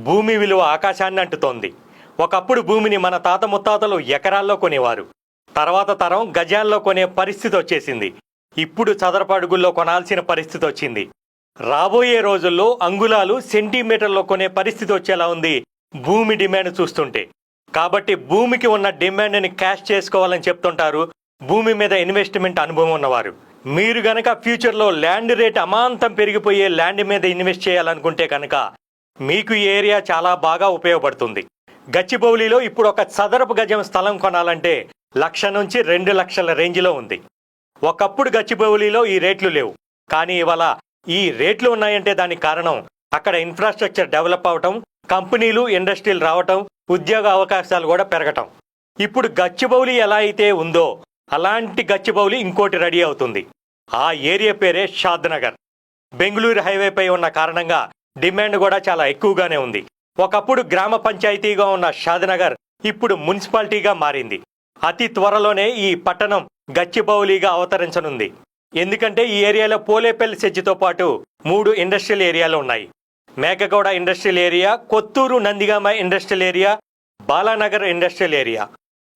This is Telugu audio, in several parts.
భూమి విలువ ఆకాశాన్ని అంటుతోంది. ఒకప్పుడు భూమిని మన తాత ముత్తాతలు ఎకరాల్లో కొనేవారు. తర్వాత తరం గజాల్లో కొనే పరిస్థితి వచ్చేసింది. ఇప్పుడు చదరపు అడుగుల్లో కొనాల్సిన పరిస్థితి వచ్చింది. రాబోయే రోజుల్లో అంగుళాలు సెంటీమీటర్లో కొనే పరిస్థితి వచ్చేలా ఉంది భూమి డిమాండ్ చూస్తుంటే. కాబట్టి భూమికి ఉన్న డిమాండ్ని క్యాష్ చేసుకోవాలని చెప్తుంటారు భూమి మీద ఇన్వెస్ట్మెంట్ అనుభవం ఉన్నవారు. మీరు గనక ఫ్యూచర్లో ల్యాండ్ రేట్ అమాంతం పెరిగిపోయే ల్యాండ్ మీద ఇన్వెస్ట్ చేయాలనుకుంటే కనుక మీకు ఈ ఏరియా చాలా బాగా ఉపయోగపడుతుంది. గచ్చిబౌలిలో ఇప్పుడు ఒక చదరపు గజం స్థలం కొనాలంటే 1,00,000 నుంచి 2,00,000 రేంజ్లో ఉంది. ఒకప్పుడు గచ్చిబౌలిలో ఈ రేట్లు లేవు, కానీ ఇవాళ ఈ రేట్లు ఉన్నాయంటే దానికి కారణం అక్కడ ఇన్ఫ్రాస్ట్రక్చర్ డెవలప్ అవటం, కంపెనీలు ఇండస్ట్రీలు రావటం, ఉద్యోగ అవకాశాలు కూడా పెరగటం. ఇప్పుడు గచ్చిబౌలి ఎలా అయితే ఉందో అలాంటి గచ్చిబౌలి ఇంకోటి రెడీ అవుతుంది. ఆ ఏరియా పేరే షాద్నగర్. బెంగళూరు హైవేపై ఉన్న కారణంగా డిమాండ్ కూడా చాలా ఎక్కువగానే ఉంది. ఒకప్పుడు గ్రామ పంచాయతీగా ఉన్న షాద్నగర్ ఇప్పుడు మున్సిపాలిటీగా మారింది. అతి త్వరలోనే ఈ పట్టణం గచ్చిబౌలిగా అవతరించనుంది. ఎందుకంటే ఈ ఏరియాలో పోలేపల్లి సెజ్జితో పాటు 3 ఇండస్ట్రియల్ ఏరియాలు ఉన్నాయి. Mekaguda industrial area, Kothur Nandigama industrial area, Balanagar industrial area.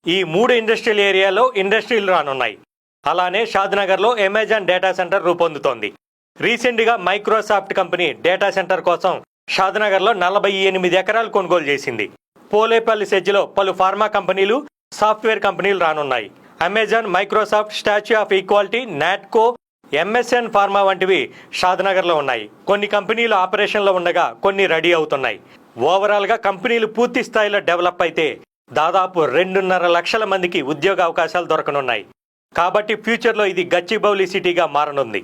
ఈ 3 ఇండస్ట్రియల్ ఏరియాలో ఇండస్ట్రీలు రానున్నాయి. అలానే షాద్నగర్లో అమెజాన్ డేటా సెంటర్ రూపొందుతోంది. రీసెంట్గా మైక్రోసాఫ్ట్ కంపెనీ డేటా సెంటర్ కోసం షాద్నగర్లో 48 ఎకరాలు కొనుగోలు చేసింది. పోలేపల్లి సెజ్జిలో పలు ఫార్మా కంపెనీలు, సాఫ్ట్వేర్ కంపెనీలు రానున్నాయి. Amazon, Microsoft, statue of equality, Natco, MSN pharma వంటివి షాద్నగర్లో ఉన్నాయి. కొన్ని కంపెనీలు ఆపరేషన్లో ఉండగా కొన్ని రెడీ అవుతున్నాయి. ఓవరాల్గా కంపెనీలు పూర్తి స్థాయిలో డెవలప్ అయితే దాదాపు 2.5 లక్షల మందికి ఉద్యోగ అవకాశాలు దొరకనున్నాయి. కాబట్టి ఫ్యూచర్లో ఇది గచ్చిబౌలి సిటీగా మారనుంది.